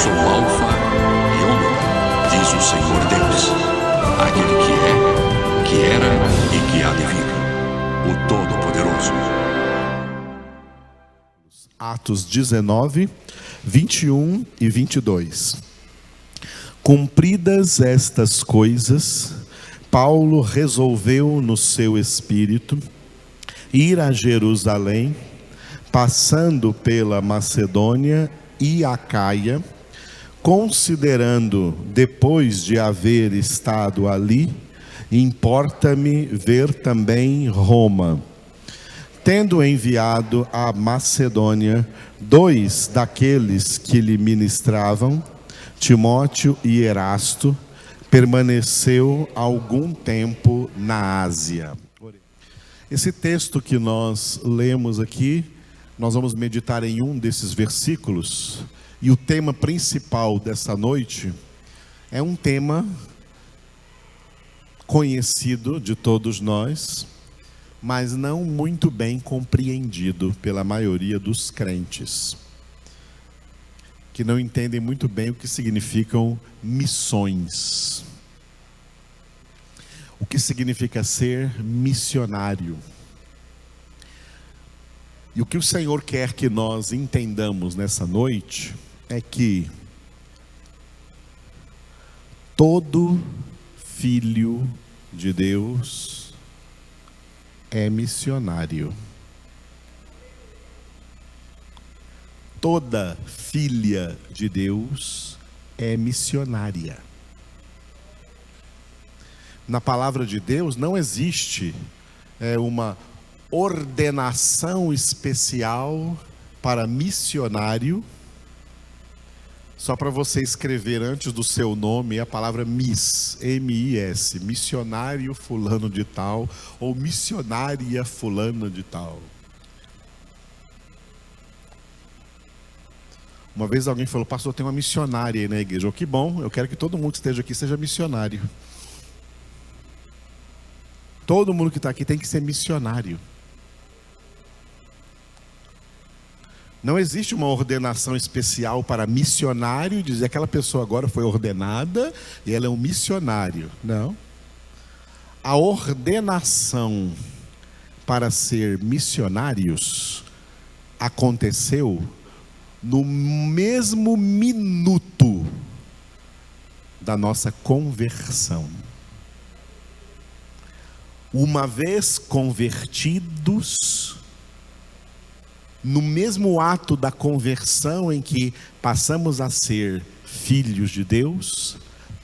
sou o Alfa e Ômega, diz o Senhor Deus, aquele que era e que há de vir, o Todo-Poderoso. Atos 19, 21 e 22. Cumpridas estas coisas, Paulo resolveu no seu espírito ir a Jerusalém, passando pela Macedônia e Acaia, considerando, depois de haver estado ali, importa-me ver também Roma. Tendo enviado à Macedônia 2 daqueles que lhe ministravam, Timóteo e Erasto, permaneceu algum tempo na Ásia. Esse texto que nós lemos aqui, nós vamos meditar em um desses versículos, e o tema principal dessa noite é um tema conhecido de todos nós, mas não muito bem compreendido pela maioria dos crentes, que não entendem muito bem o que significam missões. O que significa ser missionário. E o que o Senhor quer que nós entendamos nessa noite é que todo filho de Deus é missionário. Toda filha de Deus é missionária. Na palavra de Deus não existe uma ordenação especial para missionário, só para você escrever antes do seu nome a palavra miss, M-I-S, missionário fulano de tal, ou missionária fulana de tal. Uma vez alguém falou: pastor, tem uma missionária aí na igreja. Oh, que bom, eu quero que todo mundo que esteja aqui seja missionário. Todo mundo que está aqui tem que ser missionário. Não existe uma ordenação especial para missionário, dizer aquela pessoa agora foi ordenada e ela é um missionário. Não. A ordenação para ser missionários aconteceu no mesmo minuto da nossa conversão. Uma vez convertidos, no mesmo ato da conversão em que passamos a ser filhos de Deus,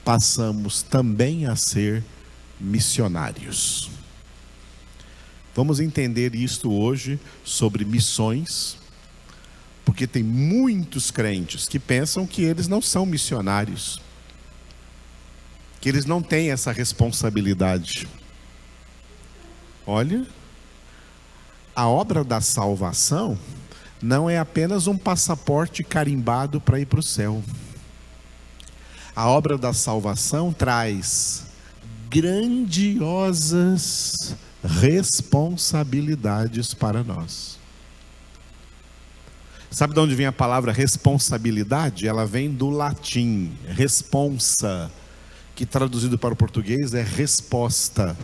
passamos também a ser missionários. Vamos entender isto hoje sobre missões, porque tem muitos crentes que pensam que eles não são missionários, que eles não têm essa responsabilidade. Olha, a obra da salvação não é apenas um passaporte carimbado para ir para o céu. A obra da salvação traz grandiosas responsabilidades para nós. Sabe de onde vem a palavra responsabilidade? Ela vem do latim, responsa, que traduzido para o português é resposta.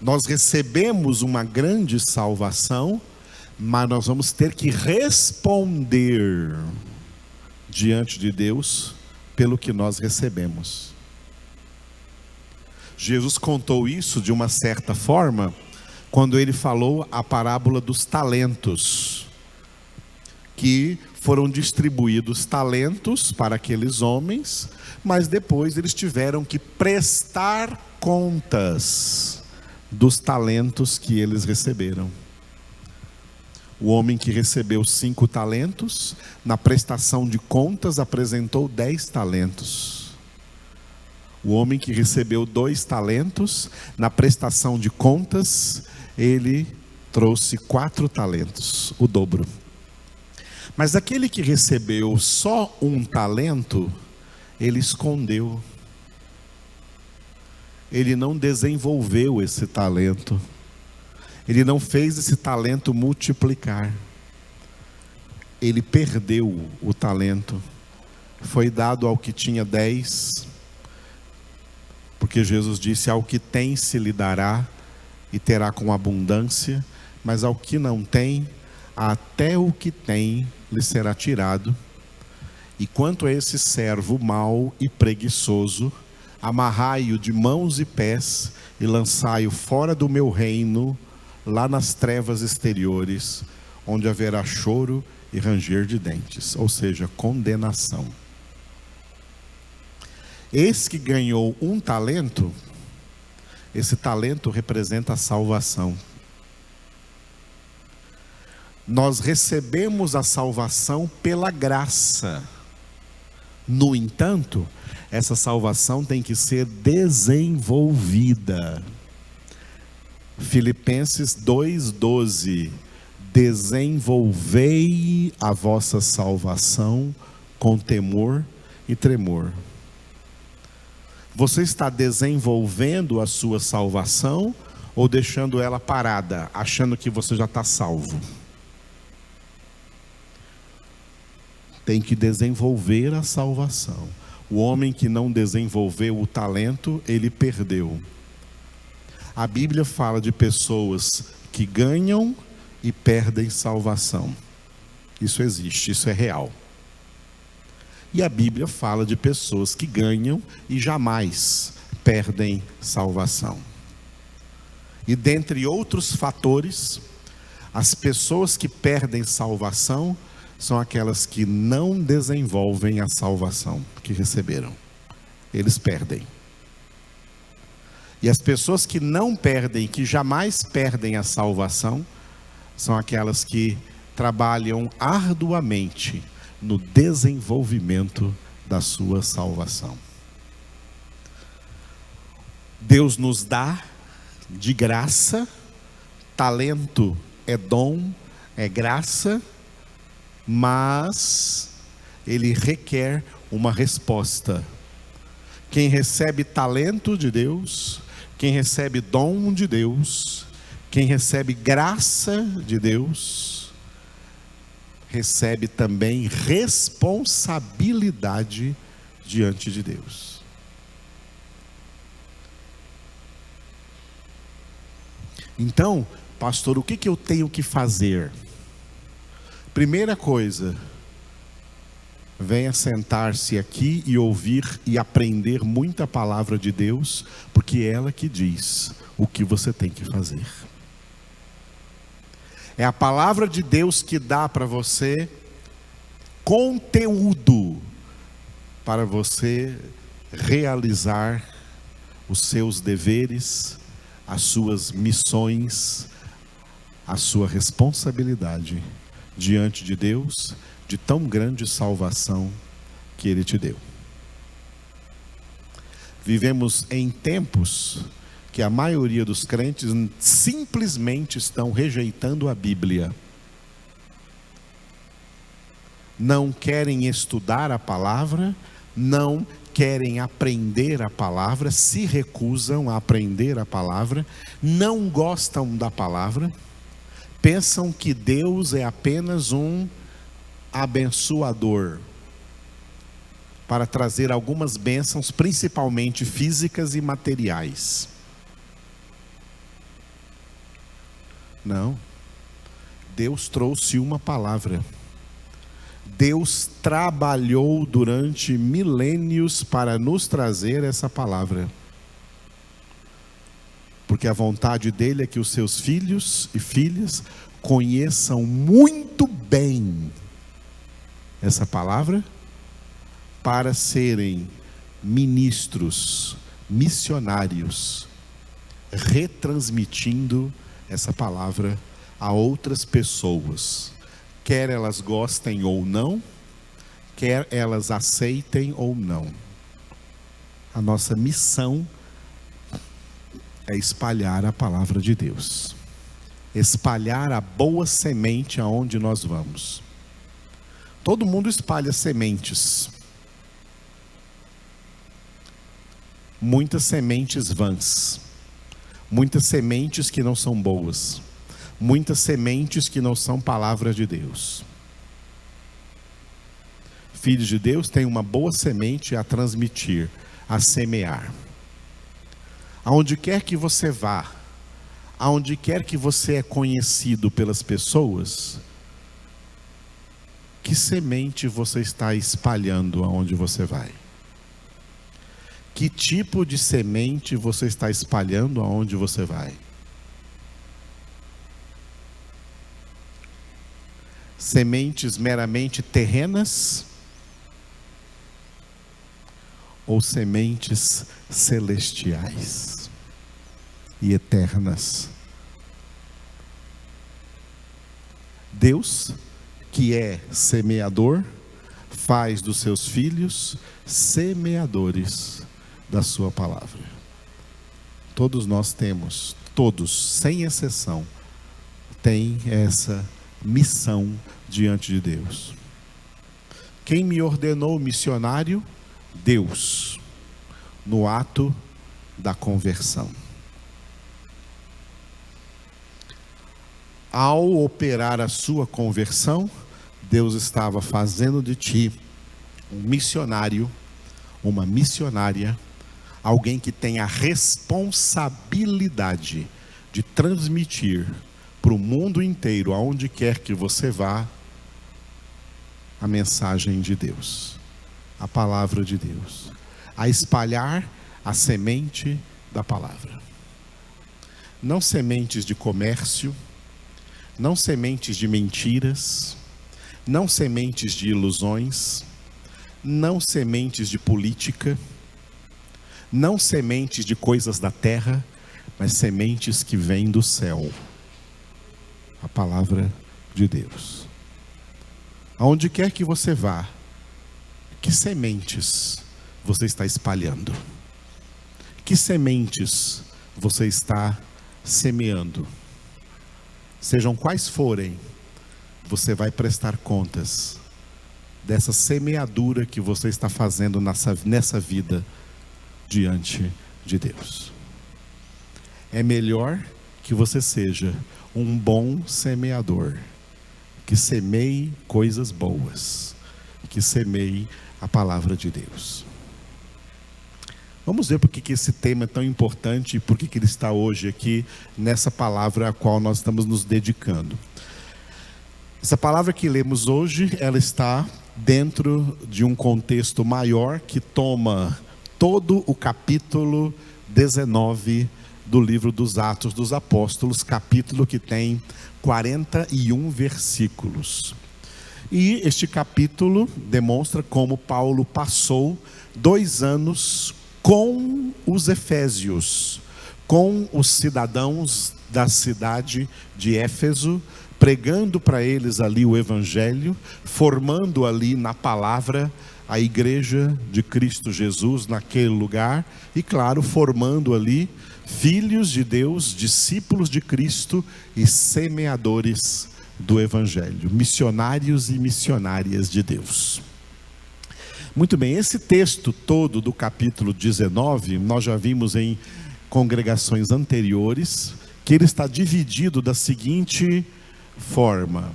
Nós recebemos uma grande salvação, mas nós vamos ter que responder diante de Deus pelo que nós recebemos. Jesus contou isso de uma certa forma quando ele falou a parábola dos talentos, que foram distribuídos talentos para aqueles homens, mas depois eles tiveram que prestar contas dos talentos que eles receberam. O homem que recebeu 5 talentos, na prestação de contas apresentou 10 talentos. O homem que recebeu 2 talentos, na prestação de contas, ele trouxe 4 talentos, o dobro. Mas aquele que recebeu só 1 talento, ele escondeu. Ele não desenvolveu esse talento. Ele não fez esse talento multiplicar. Ele perdeu o talento. foi dado ao que tinha 10, porque Jesus disse: ao que tem se lhe dará e terá com abundância, mas ao que não tem, até o que tem lhe será tirado. E quanto a esse servo mau e preguiçoso, amarrai-o de mãos e pés e lançai-o fora do meu reino, lá nas trevas exteriores, onde haverá choro e ranger de dentes, ou seja, condenação. Esse que ganhou um talento, esse talento representa a salvação. Nós recebemos a salvação pela graça. No entanto, essa salvação tem que ser desenvolvida. Filipenses 2:12: desenvolvei a vossa salvação com temor e tremor. Você está desenvolvendo a sua salvação ou deixando ela parada, achando que você já está salvo? Tem que desenvolver a salvação. O homem que não desenvolveu o talento, ele perdeu. A Bíblia fala de pessoas que ganham e perdem salvação. Isso existe, isso é real. E a Bíblia fala de pessoas que ganham e jamais perdem salvação. E dentre outros fatores, as pessoas que perdem salvação são aquelas que não desenvolvem a salvação que receberam. Eles perdem. E as pessoas que não perdem, que jamais perdem a salvação, são aquelas que trabalham arduamente no desenvolvimento da sua salvação. Deus nos dá de graça, talento é dom, é graça, mas ele requer uma resposta. Quem recebe talento de Deus, quem recebe dom de Deus, quem recebe graça de Deus, recebe também responsabilidade diante de Deus. Então, pastor, o que eu tenho que fazer? Primeira coisa, venha sentar-se aqui e ouvir e aprender muita palavra de Deus, porque é ela que diz o que você tem que fazer. É a palavra de Deus que dá para você conteúdo para você realizar os seus deveres, as suas missões, a sua responsabilidade diante de Deus, de tão grande salvação que Ele te deu. Vivemos em tempos que a maioria dos crentes simplesmente estão rejeitando a Bíblia. Não querem estudar a palavra, não querem aprender a palavra, se recusam a aprender a palavra, não gostam da palavra, pensam que Deus é apenas um abençoador para trazer algumas bênçãos, principalmente físicas e materiais. Não. Deus trouxe uma palavra. Deus trabalhou durante milênios para nos trazer essa palavra. Porque a vontade dele é que os seus filhos e filhas conheçam muito bem essa palavra, para serem ministros, missionários, retransmitindo essa palavra a outras pessoas, quer elas gostem ou não, quer elas aceitem ou não. A nossa missão é espalhar a palavra de Deus, espalhar a boa semente aonde nós vamos. Todo mundo espalha sementes, muitas sementes vãs, muitas sementes que não são boas, muitas sementes que não são palavra de Deus. filhos de Deus têm uma boa semente a transmitir, a semear. Aonde quer que você vá, aonde quer que você é conhecido pelas pessoas, que semente você está espalhando aonde você vai? Que tipo de semente você está espalhando aonde você vai? Sementes meramente terrenas ou sementes celestiais e eternas? Deus, que é semeador, faz dos seus filhos semeadores da sua palavra. Todos nós temos, todos, sem exceção, têm essa missão diante de Deus. Quem me ordenou missionário? Deus, no ato da conversão. Ao operar a sua conversão, Deus estava fazendo de ti um missionário, uma missionária, alguém que tem a responsabilidade de transmitir para o mundo inteiro, aonde quer que você vá, a mensagem de Deus, a palavra de Deus, a espalhar a semente da palavra. Não sementes de comércio, não sementes de mentiras, não sementes de ilusões, não sementes de política, não sementes de coisas da terra, mas sementes que vêm do céu. A palavra de Deus. Aonde quer que você vá, que sementes você está espalhando? Que sementes você está semeando? Sejam quais forem, você vai prestar contas dessa semeadura que você está fazendo nessa vida diante de Deus. É melhor que você seja um bom semeador, que semeie coisas boas, que semeie a palavra de Deus. Vamos ver por que esse tema é tão importante e por que ele está hoje aqui nessa palavra a qual nós estamos nos dedicando. Essa palavra que lemos hoje, ela está dentro de um contexto maior que toma todo o capítulo 19 do livro dos Atos dos Apóstolos, capítulo que tem 41 versículos. E este capítulo demonstra como Paulo passou 2 anos com os efésios, com os cidadãos da cidade de Éfeso, pregando para eles ali o evangelho, formando ali na palavra a igreja de Cristo Jesus naquele lugar, e claro, formando ali filhos de Deus, discípulos de Cristo e semeadores do evangelho, missionários e missionárias de Deus. Muito bem, esse texto todo do capítulo 19, nós já vimos em congregações anteriores, que ele está dividido da seguinte forma.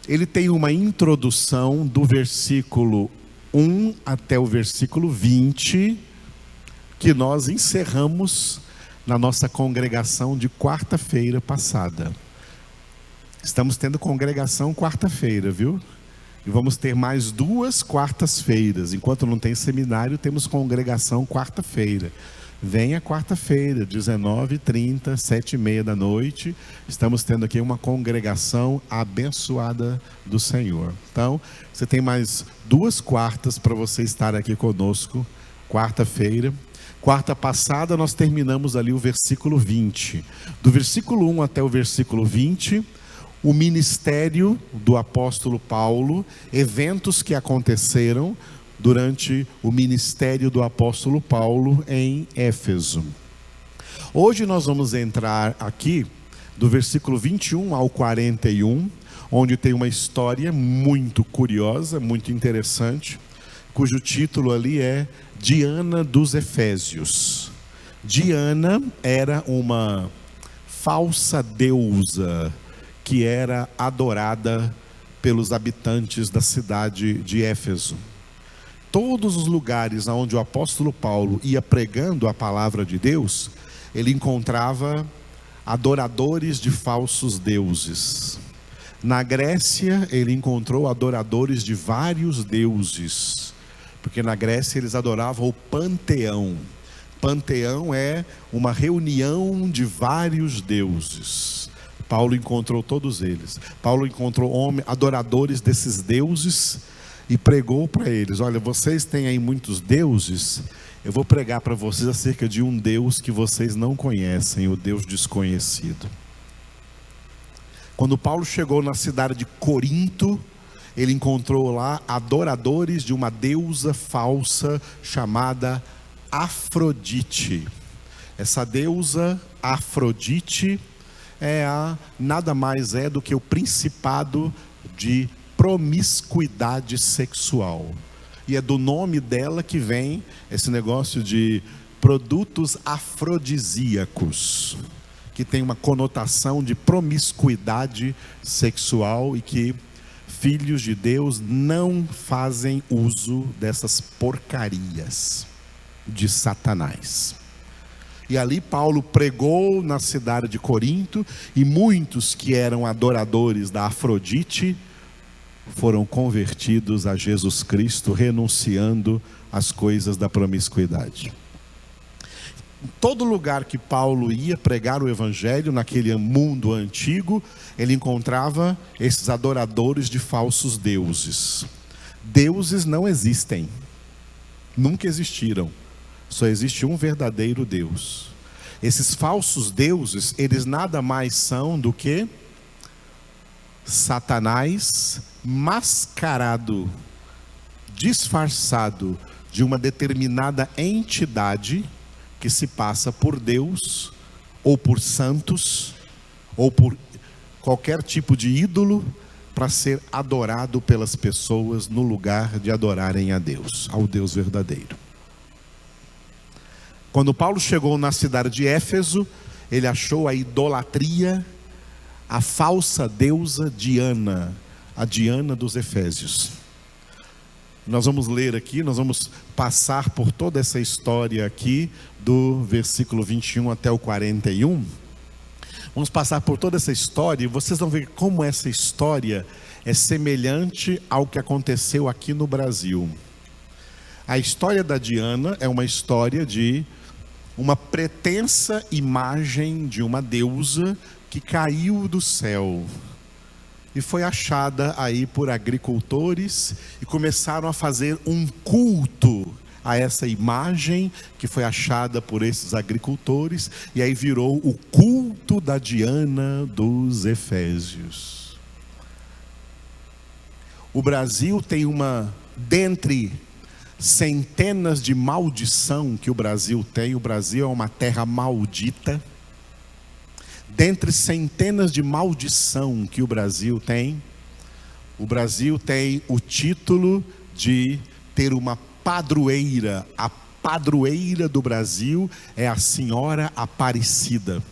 Ele tem uma introdução do versículo 1 até o versículo 20, que nós encerramos na nossa congregação de quarta-feira passada. Estamos tendo congregação quarta-feira, viu? E vamos ter mais 2 quartas-feiras. Enquanto não tem seminário, temos congregação quarta-feira. Venha quarta-feira, 19h30, 7h30 da noite. Estamos tendo aqui uma congregação abençoada do Senhor. Então, você tem mais 2 quartas para você estar aqui conosco, quarta-feira. Quarta passada nós terminamos ali o versículo 20. Do versículo 1 até o versículo 20, o ministério do apóstolo Paulo, eventos que aconteceram durante o ministério do apóstolo Paulo em Éfeso. Hoje nós vamos entrar aqui do versículo 21 ao 41, onde tem uma história muito curiosa, muito interessante, cujo título ali é Diana dos Efésios. Diana era uma falsa deusa que era adorada pelos habitantes da cidade de Éfeso. Todos os lugares onde o apóstolo Paulo ia pregando a palavra de Deus, ele encontrava adoradores de falsos deuses. Na Grécia, ele encontrou adoradores de vários deuses, porque na Grécia eles adoravam o panteão. Panteão é uma reunião de vários deuses. Paulo encontrou todos eles. Paulo encontrou adoradores desses deuses e pregou para eles: olha, vocês têm aí muitos deuses, eu vou pregar para vocês acerca de um Deus que vocês não conhecem, o Deus desconhecido. Quando Paulo chegou na cidade de Corinto, ele encontrou lá adoradores de uma deusa falsa chamada Afrodite. Essa deusa Afrodite nada mais é do que o principado de promiscuidade sexual. E é do nome dela que vem esse negócio de produtos afrodisíacos, que tem uma conotação de promiscuidade sexual, e que filhos de Deus não fazem uso dessas porcarias de Satanás. E ali Paulo pregou na cidade de Corinto, e muitos que eram adoradores da Afrodite foram convertidos a Jesus Cristo, renunciando às coisas da promiscuidade. Em todo lugar que Paulo ia pregar o evangelho, naquele mundo antigo, ele encontrava esses adoradores de falsos deuses. Deuses não existem, nunca existiram, só existe um verdadeiro Deus. Esses falsos deuses, eles nada mais são do que Satanás mascarado, disfarçado de uma determinada entidade que se passa por Deus, ou por santos, ou por qualquer tipo de ídolo, para ser adorado pelas pessoas no lugar de adorarem a Deus, ao Deus verdadeiro. Quando Paulo chegou na cidade de Éfeso, ele achou a idolatria, a falsa deusa Diana, a Diana dos Efésios. Nós vamos ler aqui, nós vamos passar por toda essa história aqui, do versículo 21 até o 41. Vamos passar por toda essa história, e vocês vão ver como essa história é semelhante ao que aconteceu aqui no Brasil. A história da Diana é uma história de uma pretensa imagem de uma deusa que caiu do céu e foi achada aí por agricultores, e começaram a fazer um culto a essa imagem que foi achada por esses agricultores, e aí virou o culto da Diana dos Efésios. O Brasil tem dentre centenas de maldição que o Brasil tem, o Brasil é uma terra maldita. Dentre centenas de maldição que o Brasil tem o título de ter uma padroeira. A padroeira do Brasil é a Senhora Aparecida,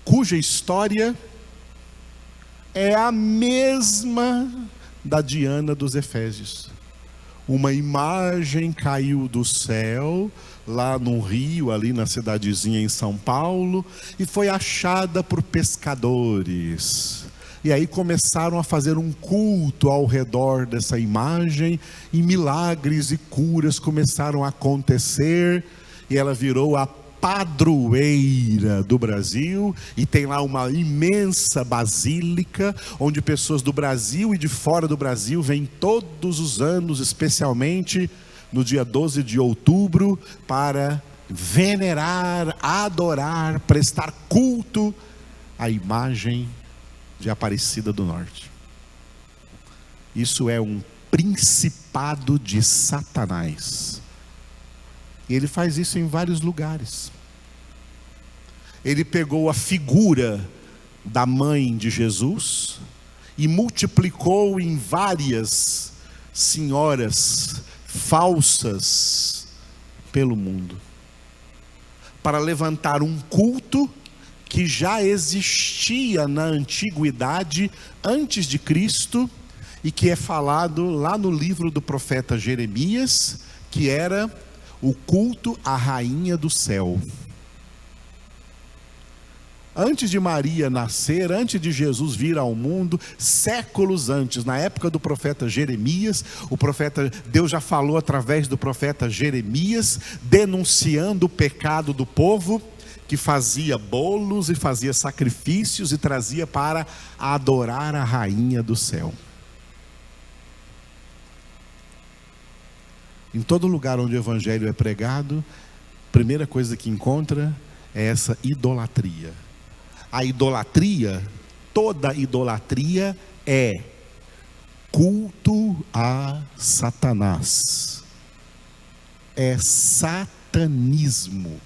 cuja história é a mesma da Diana dos Efésios. Uma imagem caiu do céu, lá no rio, ali na cidadezinha em São Paulo, e foi achada por pescadores. E aí começaram a fazer um culto ao redor dessa imagem, e milagres e curas começaram a acontecer, e ela virou a padroeira do Brasil, e tem lá uma imensa basílica, onde pessoas do Brasil e de fora do Brasil vêm todos os anos, especialmente no dia 12 de outubro, para venerar, adorar, prestar culto à imagem de Aparecida do Norte. Isso é um principado de Satanás. E ele faz isso em vários lugares. Ele pegou a figura da mãe de Jesus e multiplicou em várias senhoras falsas pelo mundo, para levantar um culto que já existia na antiguidade, antes de Cristo, e que é falado lá no livro do profeta Jeremias, que era o culto à rainha do céu. Antes de Maria nascer, antes de Jesus vir ao mundo, séculos antes, na época do profeta Jeremias, Deus já falou através do profeta Jeremias, denunciando o pecado do povo, que fazia bolos e fazia sacrifícios e trazia para adorar a rainha do céu. Em todo lugar onde o evangelho é pregado, a primeira coisa que encontra é essa idolatria. A idolatria, toda idolatria é culto a Satanás. É satanismo.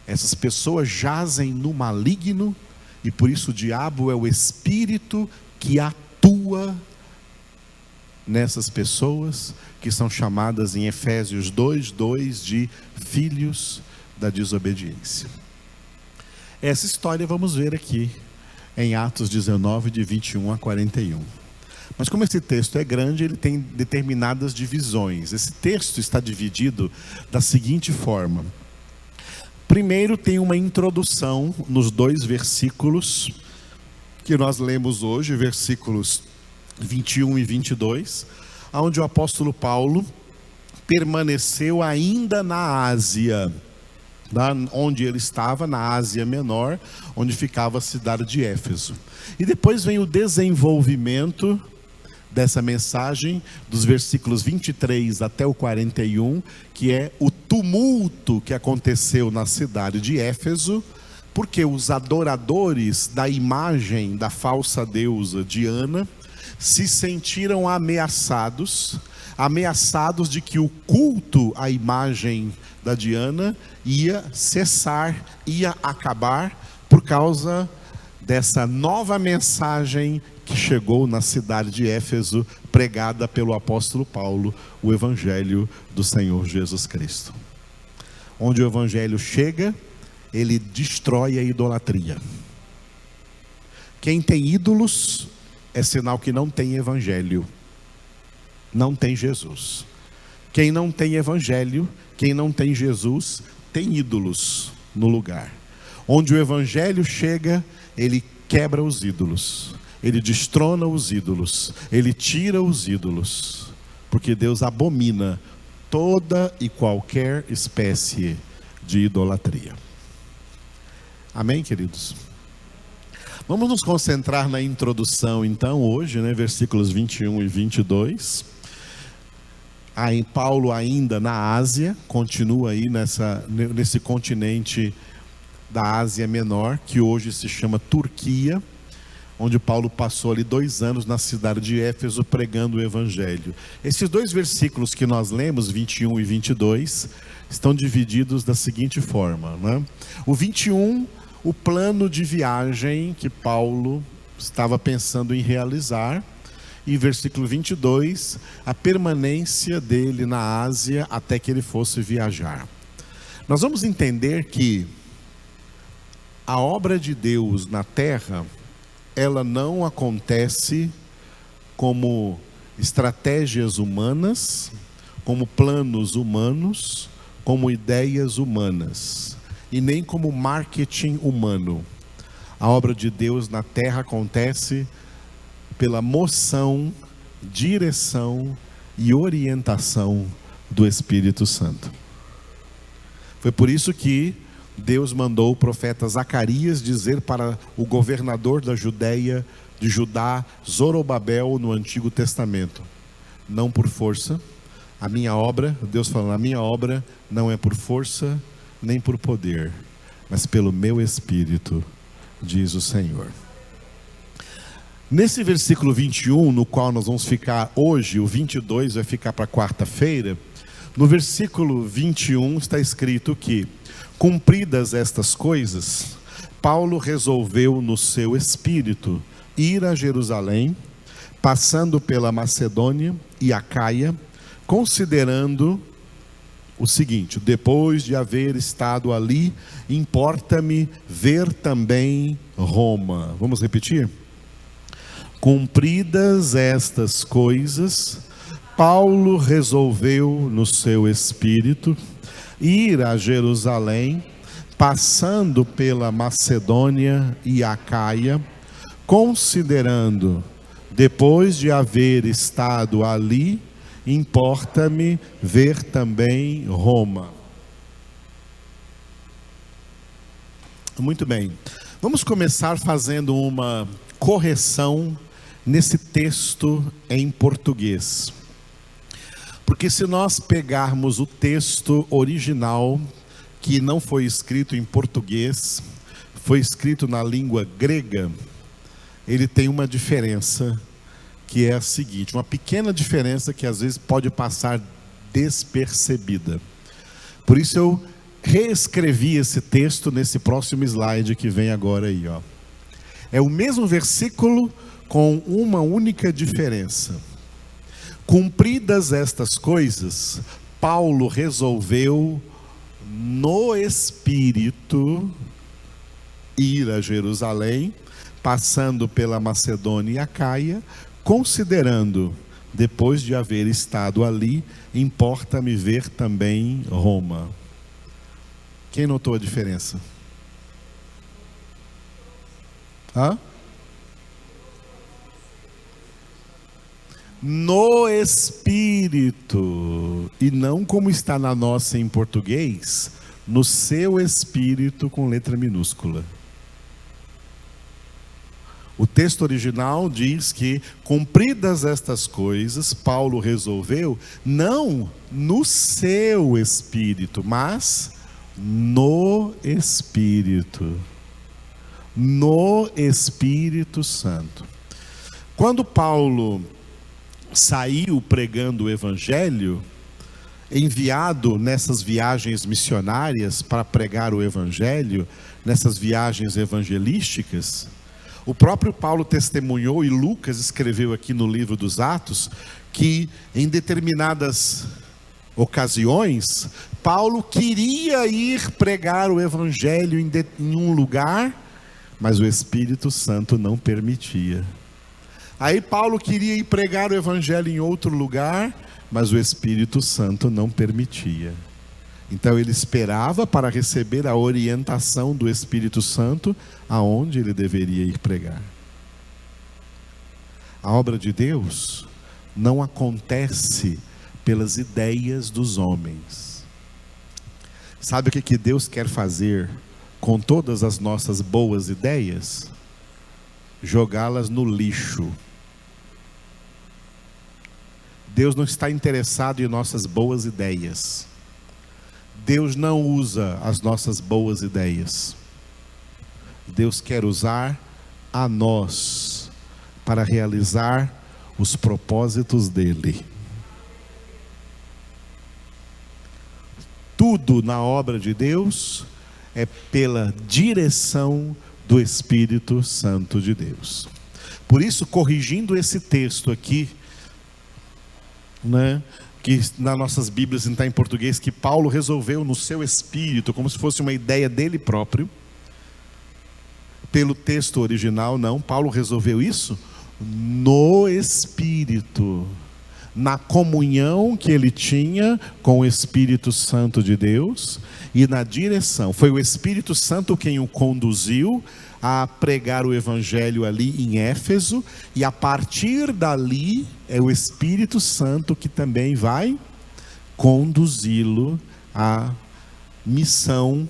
Essas pessoas jazem no maligno e por isso o diabo é o espírito que atua nessas pessoas que são chamadas em Efésios 2:2 de filhos da desobediência. Essa história vamos ver aqui em Atos 19, de 21 a 41. Mas como esse texto é grande, ele tem determinadas divisões. Esse texto está dividido da seguinte forma. Primeiro tem uma introdução nos 2 versículos que nós lemos hoje, versículos 21 e 22, onde o apóstolo Paulo permaneceu ainda na Ásia, onde ele estava, na Ásia Menor, onde ficava a cidade de Éfeso. E depois vem o desenvolvimento dessa mensagem, dos versículos 23 até o 41, que é o tumulto que aconteceu na cidade de Éfeso, porque os adoradores da imagem da falsa deusa Diana se sentiram ameaçados de que o culto à imagem da Diana ia cessar, ia acabar, por causa dessa nova mensagem que chegou na cidade de Éfeso, pregada pelo apóstolo Paulo, o Evangelho do Senhor Jesus Cristo. Onde o Evangelho chega, ele destrói a idolatria. Quem tem ídolos é sinal que não tem Evangelho, não tem Jesus. Quem não tem Evangelho, quem não tem Jesus, tem ídolos no lugar. Onde o Evangelho chega, ele quebra os ídolos, ele destrona os ídolos, ele tira os ídolos, porque Deus abomina toda e qualquer espécie de idolatria. Amém, queridos? Vamos nos concentrar na introdução então hoje, versículos 21 e 22. Aí Paulo ainda na Ásia, continua aí nesse continente da Ásia Menor, que hoje se chama Turquia, onde Paulo passou ali 2 anos na cidade de Éfeso pregando o Evangelho. Esses 2 versículos que nós lemos, 21 e 22, estão divididos da seguinte forma, O 21, o plano de viagem que Paulo estava pensando em realizar, e versículo 22, a permanência dele na Ásia até que ele fosse viajar. Nós vamos entender que a obra de Deus na terra, ela não acontece como estratégias humanas, como planos humanos, como ideias humanas, e nem como marketing humano. A obra de Deus na terra acontece pela moção, direção e orientação do Espírito Santo. Foi por isso que Deus mandou o profeta Zacarias dizer para o governador da Judeia, de Judá, Zorobabel, no Antigo Testamento: não por força, a minha obra, Deus falando, a minha obra não é por força, nem por poder, mas pelo meu Espírito, diz o Senhor. Nesse versículo 21, no qual nós vamos ficar hoje, o 22 vai ficar para quarta-feira. No versículo 21 está escrito que, cumpridas estas coisas, Paulo resolveu no seu espírito ir a Jerusalém, passando pela Macedônia e Acaia, considerando o seguinte: depois de haver estado ali, importa-me ver também Roma. Vamos repetir? Cumpridas estas coisas, Paulo resolveu no seu espírito ir a Jerusalém, passando pela Macedônia e Acaia, considerando, depois de haver estado ali, importa-me ver também Roma. Muito bem. Vamos começar fazendo uma correção nesse texto em português. Porque se nós pegarmos o texto original, que não foi escrito em português, foi escrito na língua grega, ele tem uma diferença, que é a seguinte, uma pequena diferença que às vezes pode passar despercebida. Por isso eu reescrevi esse texto nesse próximo slide que vem agora aí, ó. É o mesmo versículo com uma única diferença. Cumpridas estas coisas, Paulo resolveu no Espírito ir a Jerusalém, passando pela Macedônia e Acaia, considerando, depois de haver estado ali, importa-me ver também Roma. Quem notou a diferença? Hã? No Espírito, e não como está na nossa em português, no seu Espírito com letra minúscula. O texto original diz que, cumpridas estas coisas, Paulo resolveu, não no seu Espírito, mas no Espírito. No Espírito Santo. Quando Paulo saiu pregando o Evangelho, enviado nessas viagens missionárias para pregar o Evangelho, nessas viagens evangelísticas, o próprio Paulo testemunhou, e Lucas escreveu aqui no livro dos Atos, que em determinadas ocasiões, Paulo queria ir pregar o Evangelho em um lugar, mas o Espírito Santo não permitia. Aí Paulo queria ir pregar o Evangelho em outro lugar, mas o Espírito Santo não permitia. Então ele esperava para receber a orientação do Espírito Santo aonde ele deveria ir pregar. A obra de Deus não acontece pelas ideias dos homens. Sabe o que Deus quer fazer com todas as nossas boas ideias? Jogá-las no lixo. Deus não está interessado em nossas boas ideias. Deus não usa as nossas boas ideias. Deus quer usar a nós para realizar os propósitos dele. Tudo na obra de Deus é pela direção do Espírito Santo de Deus. Por isso, corrigindo esse texto aqui, que nas nossas Bíblias está em português, que Paulo resolveu no seu espírito, como se fosse uma ideia dele próprio. Pelo texto original, não, Paulo resolveu isso no Espírito, na comunhão que ele tinha com o Espírito Santo de Deus e na direção. Foi o Espírito Santo quem o conduziu a pregar o Evangelho ali em Éfeso, e a partir dali é o Espírito Santo que também vai conduzi-lo à missão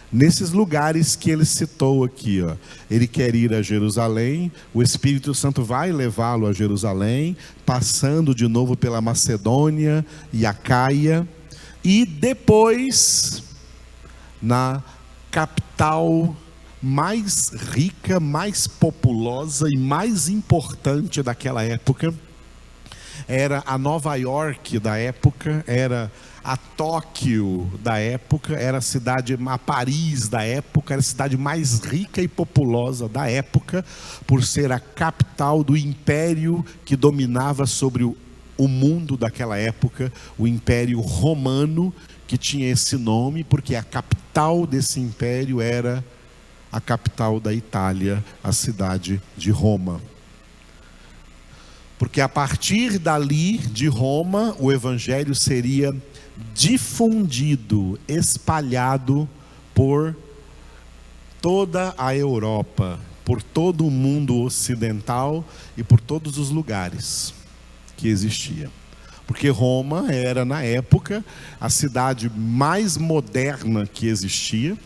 nesses lugares que ele citou aqui, ó. Ele quer ir a Jerusalém, o Espírito Santo vai levá-lo a Jerusalém, passando de novo pela Macedônia e Acaia, e depois na capital mais rica, mais populosa e mais importante daquela época. Era a Nova York da época, era a Tóquio da época, era a Paris da época, era a cidade mais rica e populosa da época, por ser a capital do império que dominava sobre o mundo daquela época, o Império Romano, que tinha esse nome porque a capital desse império era a capital da Itália, a cidade de Roma. Porque a partir dali, de Roma, o evangelho seria difundido, espalhado por toda a Europa, por todo o mundo ocidental e por todos os lugares que existia. Porque Roma era, na época, a cidade mais moderna que existia,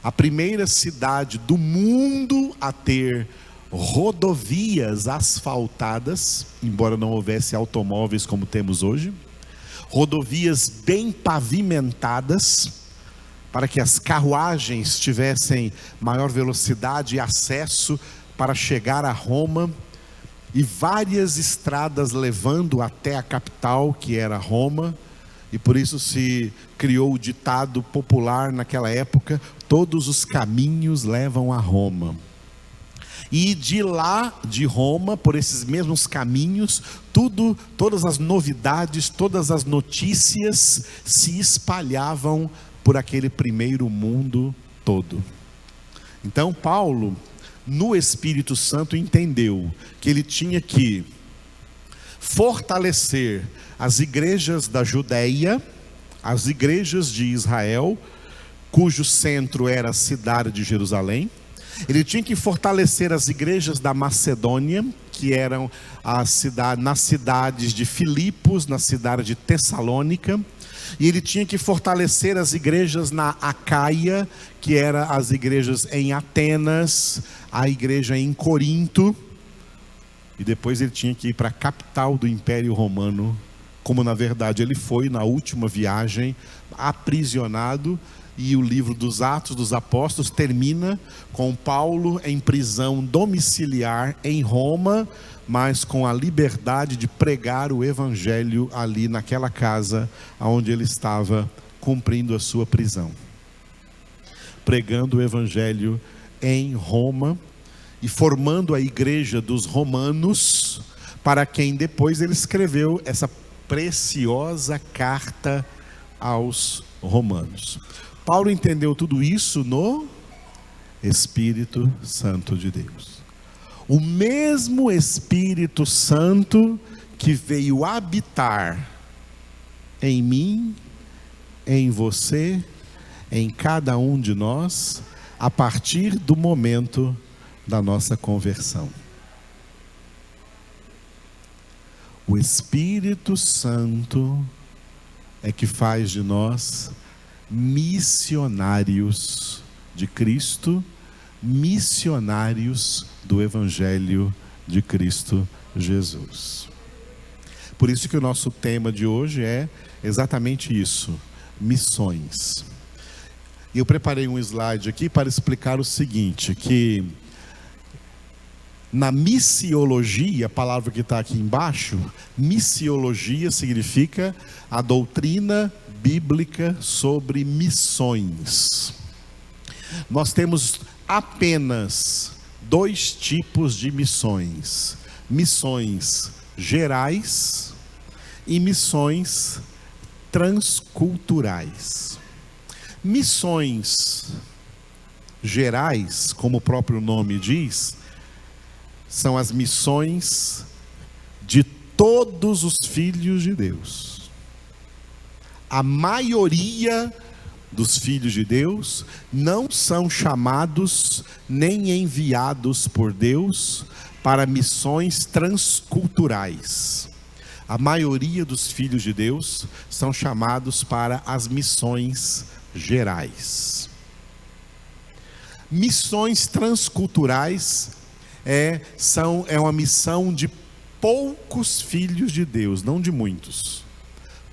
a primeira cidade do mundo a ter rodovias asfaltadas, embora não houvesse automóveis como temos hoje, rodovias bem pavimentadas, para que as carruagens tivessem maior velocidade e acesso para chegar a Roma, e várias estradas levando até a capital, que era Roma, e por isso se criou o ditado popular naquela época: todos os caminhos levam a Roma. E de lá, de Roma, por esses mesmos caminhos, todas as novidades, todas as notícias se espalhavam por aquele primeiro mundo todo. Então Paulo, no Espírito Santo, entendeu que ele tinha que fortalecer as igrejas da Judeia, as igrejas de Israel, cujo centro era a cidade de Jerusalém. Ele tinha que fortalecer as igrejas da Macedônia, que eram nas cidades de Filipos, na cidade de Tessalônica. E ele tinha que fortalecer as igrejas na Acaia, que eram as igrejas em Atenas, a igreja em Corinto. E depois ele tinha que ir para a capital do Império Romano, como na verdade ele foi na última viagem, aprisionado. E o livro dos Atos dos Apóstolos termina com Paulo em prisão domiciliar em Roma, mas com a liberdade de pregar o evangelho ali naquela casa onde ele estava cumprindo a sua prisão. Pregando o evangelho em Roma e formando a igreja dos romanos, para quem depois ele escreveu essa preciosa carta aos romanos. Paulo entendeu tudo isso no Espírito Santo de Deus. O mesmo Espírito Santo que veio habitar em mim, em você, em cada um de nós, a partir do momento da nossa conversão. O Espírito Santo é que faz de nós missionários de Cristo, missionários do Evangelho de Cristo Jesus. Por isso que o nosso tema de hoje é exatamente isso: missões. E eu preparei um slide aqui para explicar o seguinte, que na missiologia, a palavra que está aqui embaixo, missiologia significa a doutrina bíblica sobre missões. Nós temos apenas dois tipos de missões: missões gerais e missões transculturais. Missões gerais, como o próprio nome diz, são as missões de todos os filhos de Deus. A maioria dos filhos de Deus não são chamados nem enviados por Deus para missões transculturais. A maioria dos filhos de Deus são chamados para as missões gerais. Missões transculturais é uma missão de poucos filhos de Deus, não de muitos.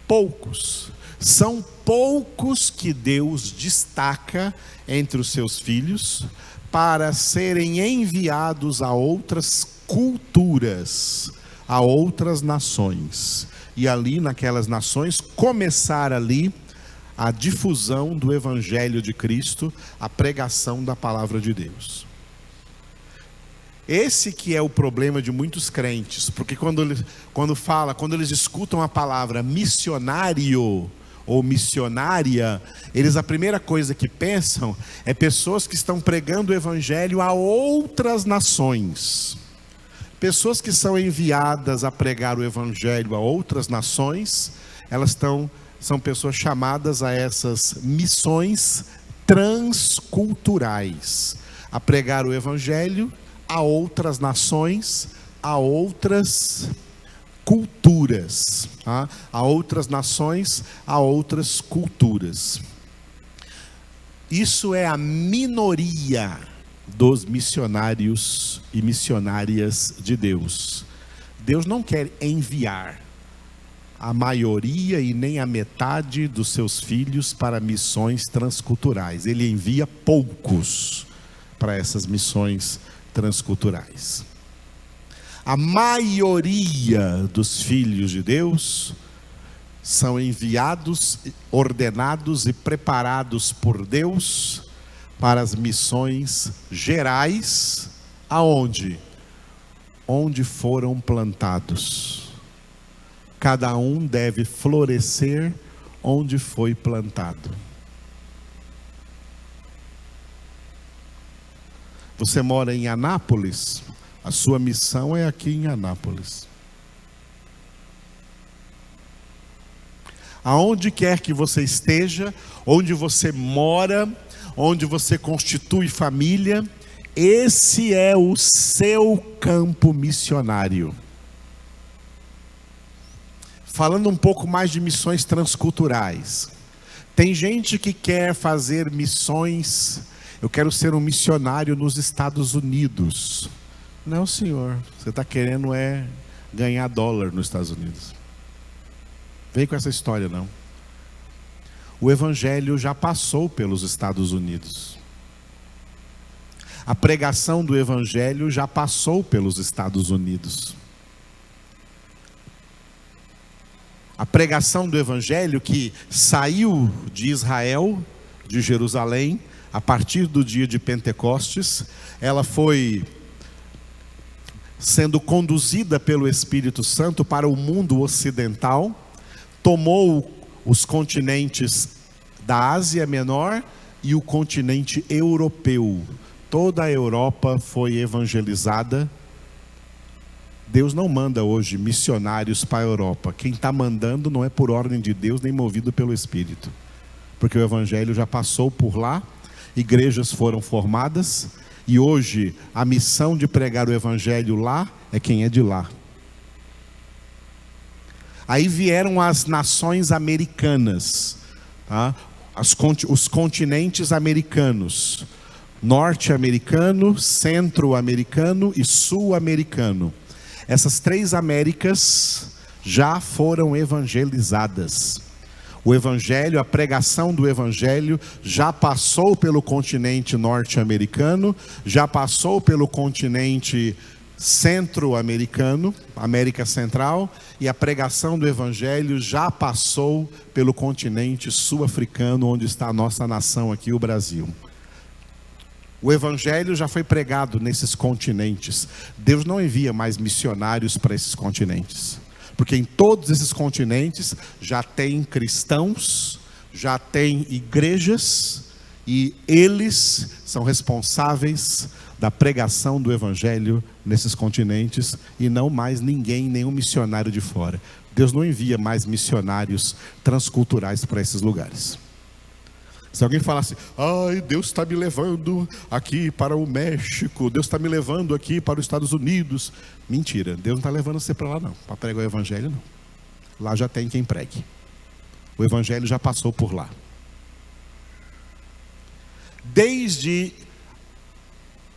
Poucos. São poucos que Deus destaca entre os seus filhos para serem enviados a outras culturas, a outras nações. E ali naquelas nações começar ali a difusão do Evangelho de Cristo, a pregação da palavra de Deus. Esse que é o problema de muitos crentes, porque quando eles escutam a palavra missionário ou missionária, a primeira coisa que pensam é pessoas que estão pregando o evangelho a outras nações. Pessoas que são enviadas a pregar o evangelho a outras nações, são pessoas chamadas a essas missões transculturais, a pregar o evangelho a outras nações, a outras culturas, tá? A outras nações, a outras culturas. Isso é a minoria dos missionários e missionárias de Deus. Deus não quer enviar a maioria e nem a metade dos seus filhos para missões transculturais. Ele envia poucos para essas missões transculturais. A maioria dos filhos de Deus são enviados, ordenados e preparados por Deus para as missões gerais, aonde? Onde foram plantados. Cada um deve florescer onde foi plantado. Você mora em Anápolis? A sua missão é aqui em Anápolis. Aonde quer que você esteja, onde você mora, onde você constitui família, esse é o seu campo missionário. Falando um pouco mais de missões transculturais. Tem gente que quer fazer missões. Eu quero ser um missionário nos Estados Unidos. Não, senhor, você está querendo ganhar dólar nos Estados Unidos. Vem com essa história, não. O evangelho já passou pelos Estados Unidos. A pregação do evangelho já passou pelos Estados Unidos. A pregação do evangelho que saiu de Israel, de Jerusalém, a partir do dia de Pentecostes, ela foi sendo conduzida pelo Espírito Santo para o mundo ocidental, tomou os continentes da Ásia Menor e o continente europeu. Toda a Europa foi evangelizada. Deus não manda hoje missionários para a Europa. Quem está mandando não é por ordem de Deus, nem movido pelo Espírito. Porque o evangelho já passou por lá, igrejas foram formadas, e hoje a missão de pregar o evangelho lá é quem é de lá. Aí vieram as nações americanas, tá? Os continentes americanos, norte-americano, centro-americano e sul-americano. Essas três Américas já foram evangelizadas. O evangelho, a pregação do evangelho já passou pelo continente norte-americano, já passou pelo continente centro-americano, América Central, e a pregação do evangelho já passou pelo continente sul-africano, onde está a nossa nação aqui, o Brasil. O evangelho já foi pregado nesses continentes. Deus não envia mais missionários para esses continentes. Porque em todos esses continentes já tem cristãos, já tem igrejas, e eles são responsáveis da pregação do evangelho nesses continentes, e não mais ninguém, nenhum missionário de fora. Deus não envia mais missionários transculturais para esses lugares. Se alguém falar assim, ai, Deus está me levando aqui para o México, Deus está me levando aqui para os Estados Unidos. Mentira, Deus não está levando você para lá não, para pregar o evangelho não. Lá já tem quem pregue. O evangelho já passou por lá. Desde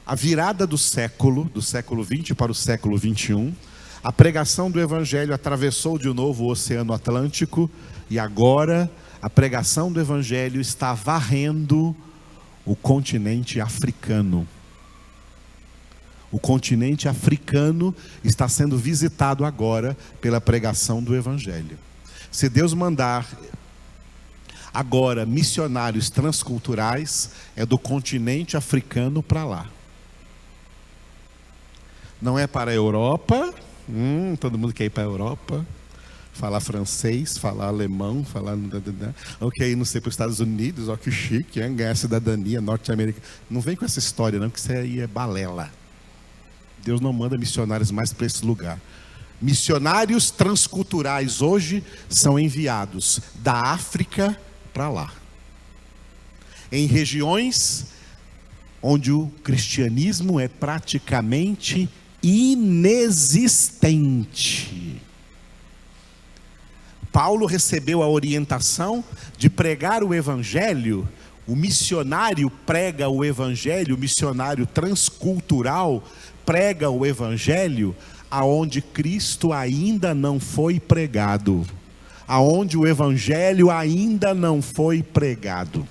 a virada do século XX para o século XXI, a pregação do evangelho atravessou de novo o Oceano Atlântico, e agora a pregação do evangelho está varrendo o continente africano. O continente africano está sendo visitado agora pela pregação do evangelho. Se Deus mandar agora missionários transculturais, é do continente africano para lá. Não é para a Europa. Todo mundo quer ir para a Europa. Falar francês, falar alemão, falar... Ok, não sei, para os Estados Unidos, ó que chique, ganhar cidadania norte-americana. Não vem com essa história não, que isso aí é balela. Deus não manda missionários mais para esse lugar. Missionários transculturais hoje são enviados da África para lá. Em regiões onde o cristianismo é praticamente inexistente. Paulo recebeu a orientação de pregar o evangelho. O missionário prega o evangelho, o missionário transcultural prega o evangelho aonde Cristo ainda não foi pregado, aonde o evangelho ainda não foi pregado.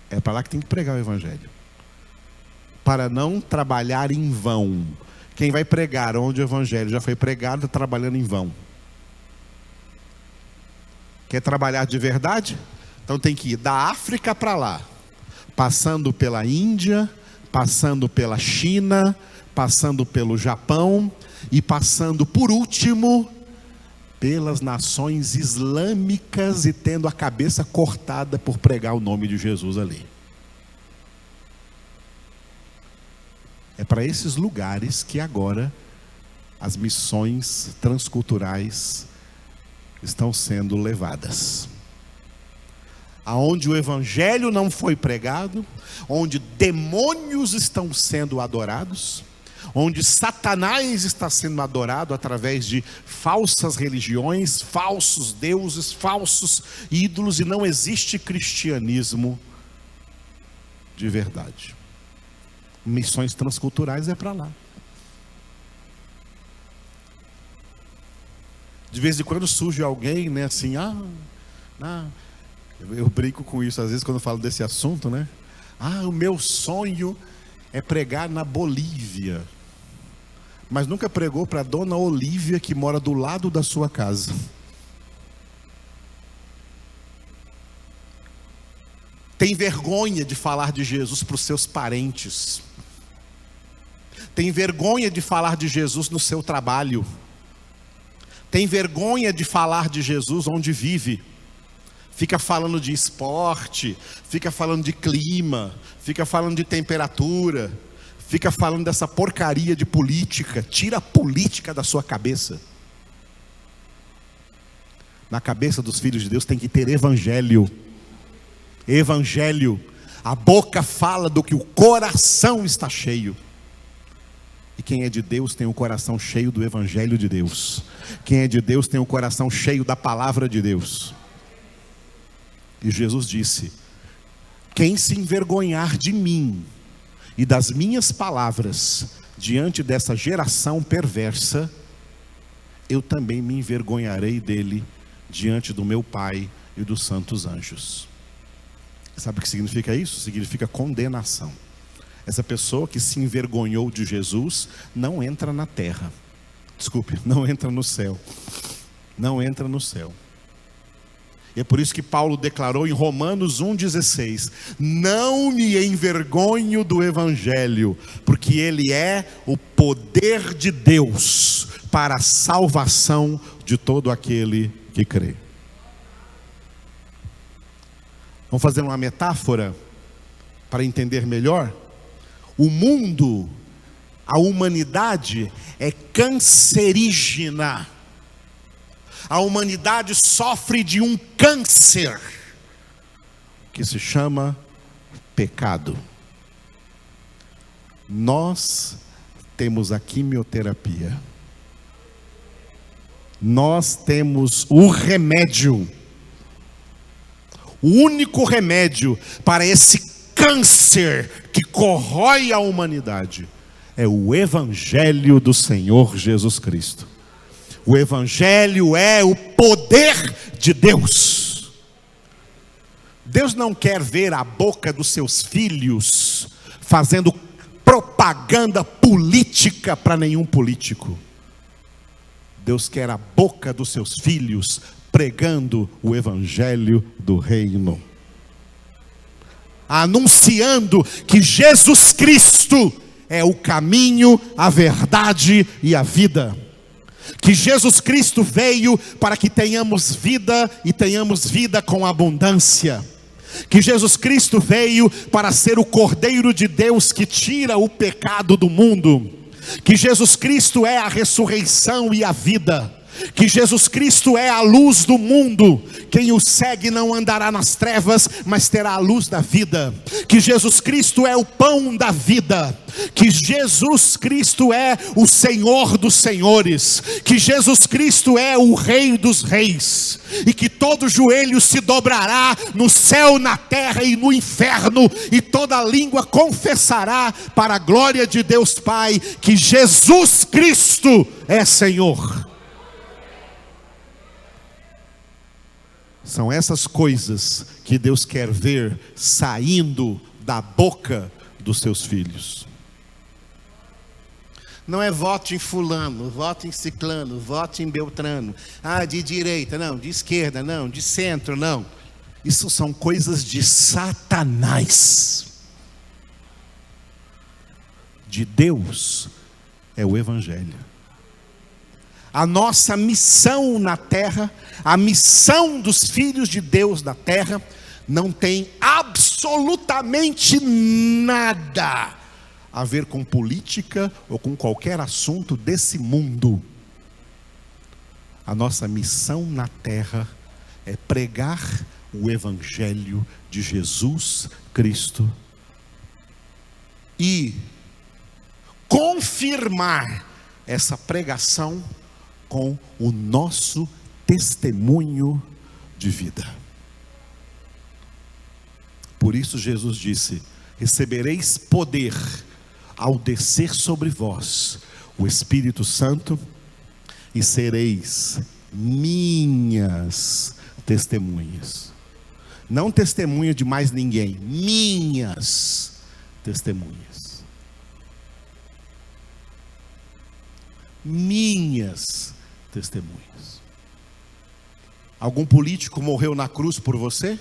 É para lá que tem que pregar o evangelho, para não trabalhar em vão. Quem vai pregar onde o evangelho já foi pregado, está trabalhando em vão. Quer trabalhar de verdade? Então tem que ir da África para lá, passando pela Índia, passando pela China, passando pelo Japão e passando, por último, pelas nações islâmicas e tendo a cabeça cortada por pregar o nome de Jesus ali. É para esses lugares que agora as missões transculturais estão sendo levadas. Aonde o evangelho não foi pregado, onde demônios estão sendo adorados, onde Satanás está sendo adorado através de falsas religiões, falsos deuses, falsos ídolos, e não existe cristianismo de verdade. Missões transculturais é para lá. De vez em quando surge alguém, né, assim, eu brinco com isso às vezes quando eu falo desse assunto, né? O meu sonho é pregar na Bolívia. Mas nunca pregou para a dona Olívia, que mora do lado da sua casa. Tem vergonha de falar de Jesus para os seus parentes. Tem vergonha de falar de Jesus no seu trabalho. Tem vergonha de falar de Jesus onde vive. Fica falando de esporte, fica falando de clima, fica falando de temperatura, fica falando dessa porcaria de política. Tira a política da sua cabeça. Na cabeça dos filhos de Deus tem que ter evangelho. Evangelho. A boca fala do que o coração está cheio. E quem é de Deus tem o coração cheio do evangelho de Deus. Quem é de Deus tem o coração cheio da palavra de Deus. E Jesus disse: quem se envergonhar de mim e das minhas palavras diante dessa geração perversa, eu também me envergonharei dele diante do meu Pai e dos santos anjos. Sabe o que significa isso? Significa condenação. Essa pessoa que se envergonhou de Jesus não entra na terra. Desculpe, não entra no céu. Não entra no céu. E é por isso que Paulo declarou em Romanos 1,16: não me envergonho do evangelho, porque ele é o poder de Deus para a salvação de todo aquele que crê. Vamos fazer uma metáfora para entender melhor? O mundo, a humanidade é cancerígena. A humanidade sofre de um câncer que se chama pecado. Nós temos a quimioterapia. Nós temos o remédio. O único remédio para esse câncer que corrói a humanidade é o evangelho do Senhor Jesus Cristo. O evangelho é o poder de Deus. Deus não quer ver a boca dos seus filhos fazendo propaganda política para nenhum político. Deus quer a boca dos seus filhos pregando o evangelho do reino, anunciando que Jesus Cristo é o caminho, a verdade e a vida. Que Jesus Cristo veio para que tenhamos vida e tenhamos vida com abundância. Que Jesus Cristo veio para ser o Cordeiro de Deus que tira o pecado do mundo. Que Jesus Cristo é a ressurreição e a vida. Que Jesus Cristo é a luz do mundo. Quem o segue não andará nas trevas, mas terá a luz da vida. Que Jesus Cristo é o pão da vida. Que Jesus Cristo é o Senhor dos senhores. Que Jesus Cristo é o Rei dos reis. E que todo joelho se dobrará no céu, na terra e no inferno. E toda língua confessará para a glória de Deus Pai que Jesus Cristo é Senhor. São essas coisas que Deus quer ver saindo da boca dos seus filhos. Não é vote em fulano, vote em ciclano, vote em beltrano. Ah, de direita, não, de esquerda, não, de centro, não. Isso são coisas de Satanás. De Deus é o Evangelho. A nossa missão na terra, a missão dos filhos de Deus na terra, não tem absolutamente nada a ver com política ou com qualquer assunto desse mundo. A nossa missão na terra é pregar o Evangelho de Jesus Cristo e confirmar essa pregação com o nosso testemunho de vida. Por isso Jesus disse: recebereis poder ao descer sobre vós o Espírito Santo, e sereis minhas testemunhas. Não testemunha de mais ninguém, minhas testemunhas. Minhas testemunhas. Algum político morreu na cruz por você?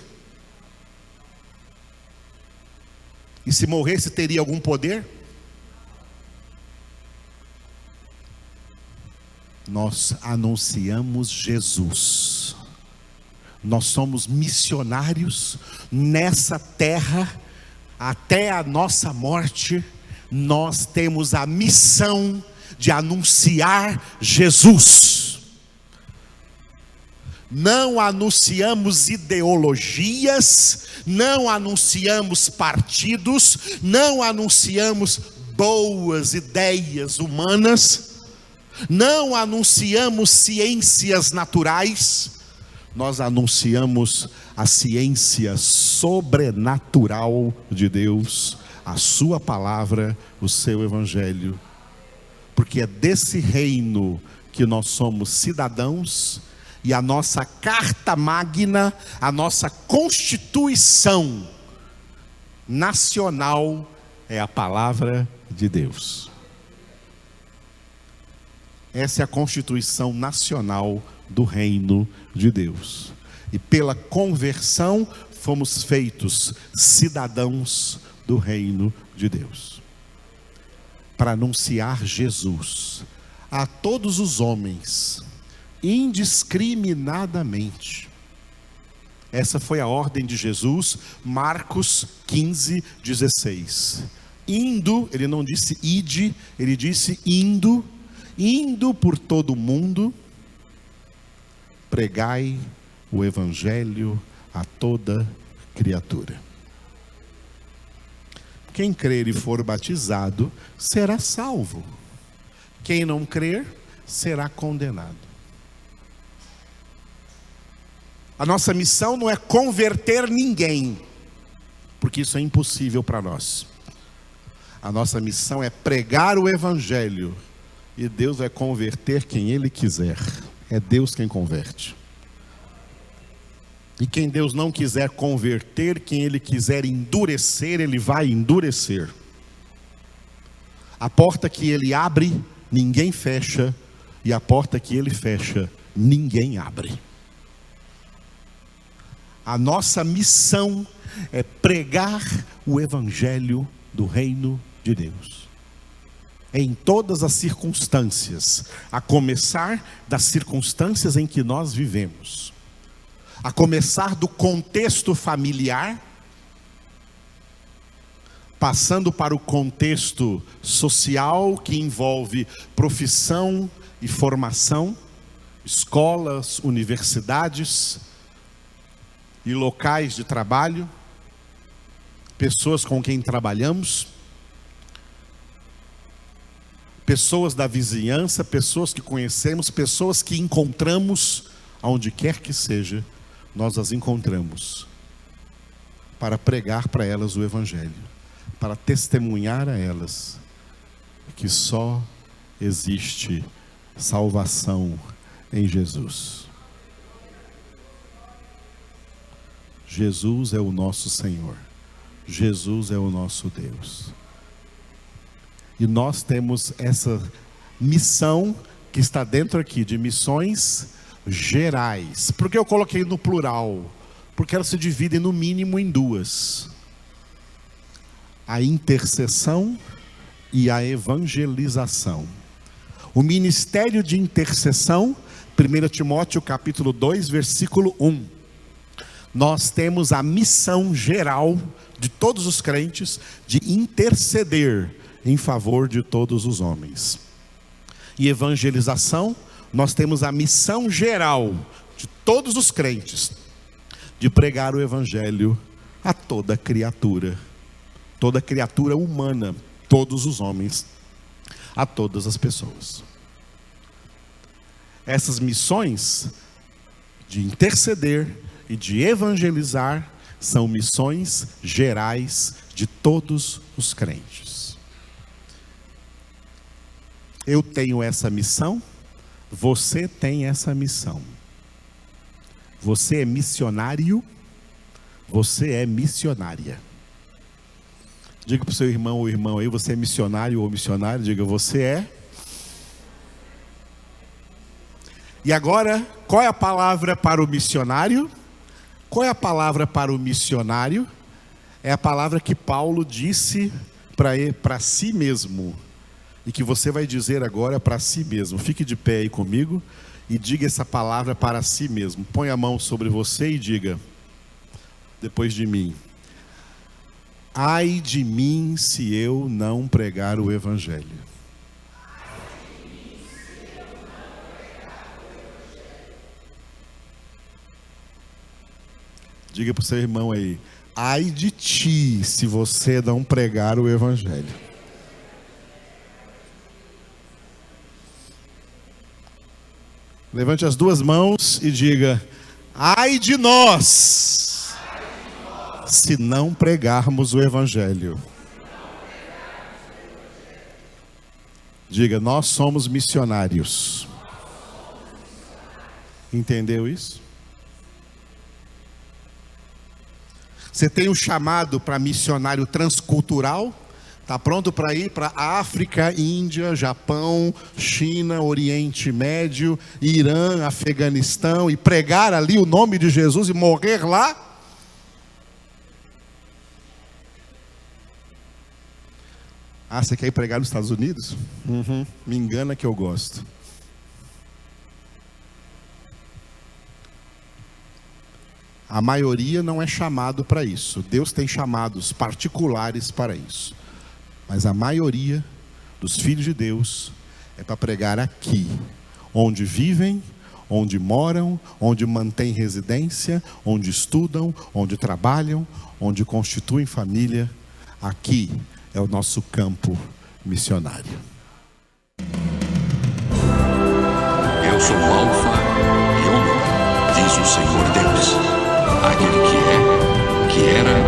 E se morresse, teria algum poder? Nós anunciamos Jesus. Nós somos missionários nessa terra até a nossa morte. Nós temos a missão de anunciar Jesus. Não anunciamos ideologias, não anunciamos partidos, não anunciamos boas ideias humanas, não anunciamos ciências naturais, nós anunciamos a ciência sobrenatural de Deus, a sua palavra, o seu evangelho. Porque é desse reino que nós somos cidadãos, e a nossa carta magna, a nossa constituição nacional é a palavra de Deus. Essa é a constituição nacional do reino de Deus. E pela conversão fomos feitos cidadãos do reino de Deus. Para anunciar Jesus a todos os homens, indiscriminadamente. Essa foi a ordem de Jesus, Marcos 15:16. Indo, ele não disse ide, ele disse indo por todo o mundo, pregai o evangelho a toda criatura. Quem crer e for batizado será salvo. Quem não crer será condenado. A nossa missão não é converter ninguém, porque isso é impossível para nós. A nossa missão é pregar o evangelho, e Deus vai converter quem Ele quiser. É Deus quem converte. E quem Deus não quiser converter, quem Ele quiser endurecer, Ele vai endurecer. A porta que Ele abre, ninguém fecha, e a porta que Ele fecha, ninguém abre. A nossa missão é pregar o evangelho do reino de Deus. em todas as circunstâncias, a começar das circunstâncias em que nós vivemos, a começar do contexto familiar, passando para o contexto social, que envolve profissão e formação, escolas, universidades e locais de trabalho, pessoas com quem trabalhamos, pessoas da vizinhança, pessoas que conhecemos, pessoas que encontramos, aonde quer que seja, nós as encontramos, para pregar para elas o Evangelho, para testemunhar a elas que só existe salvação em Jesus. Jesus é o nosso Senhor. Jesus é o nosso Deus. E nós temos essa missão que está dentro aqui, de missões gerais. Por que eu coloquei no plural? Porque elas se dividem no mínimo em duas: a intercessão e a evangelização. O ministério de intercessão, 1 Timóteo capítulo 2, versículo 1. Nós temos a missão geral de todos os crentes de interceder em favor de todos os homens. E evangelização, nós temos a missão geral de todos os crentes de pregar o Evangelho a toda criatura humana, todos os homens, a todas as pessoas. Essas missões de interceder e de evangelizar são missões gerais de todos os crentes. Eu tenho essa missão, você tem essa missão. Você é missionário, você é missionária. Diga para o seu irmão ou irmão aí, você é missionário ou missionária, diga, você é. E agora, qual é a palavra para o missionário? Qual é a palavra para o missionário? É a palavra que Paulo disse para si mesmo, e que você vai dizer agora para si mesmo. Fique de pé aí comigo e diga essa palavra para si mesmo. Põe a mão sobre você e diga, depois de mim: ai de mim se eu não pregar o Evangelho. Diga para o seu irmão aí: ai de ti se você não pregar o Evangelho. Levante as duas mãos e diga: ai de nós, se não pregarmos o Evangelho. Diga: nós somos missionários. Entendeu isso? Você tem um chamado para missionário transcultural? Está pronto para ir para África, Índia, Japão, China, Oriente Médio, Irã, Afeganistão e pregar ali o nome de Jesus e morrer lá? Ah, você quer ir pregar nos Estados Unidos? Me engana que eu gosto. A maioria não é chamado para isso. Deus tem chamados particulares para isso. Mas a maioria dos filhos de Deus é para pregar aqui, onde vivem, onde moram, onde mantêm residência, onde estudam, onde trabalham, onde constituem família. Aqui é o nosso campo missionário. Eu sou o Alfa e Ômega, diz o Senhor Deus, aquele que é, que era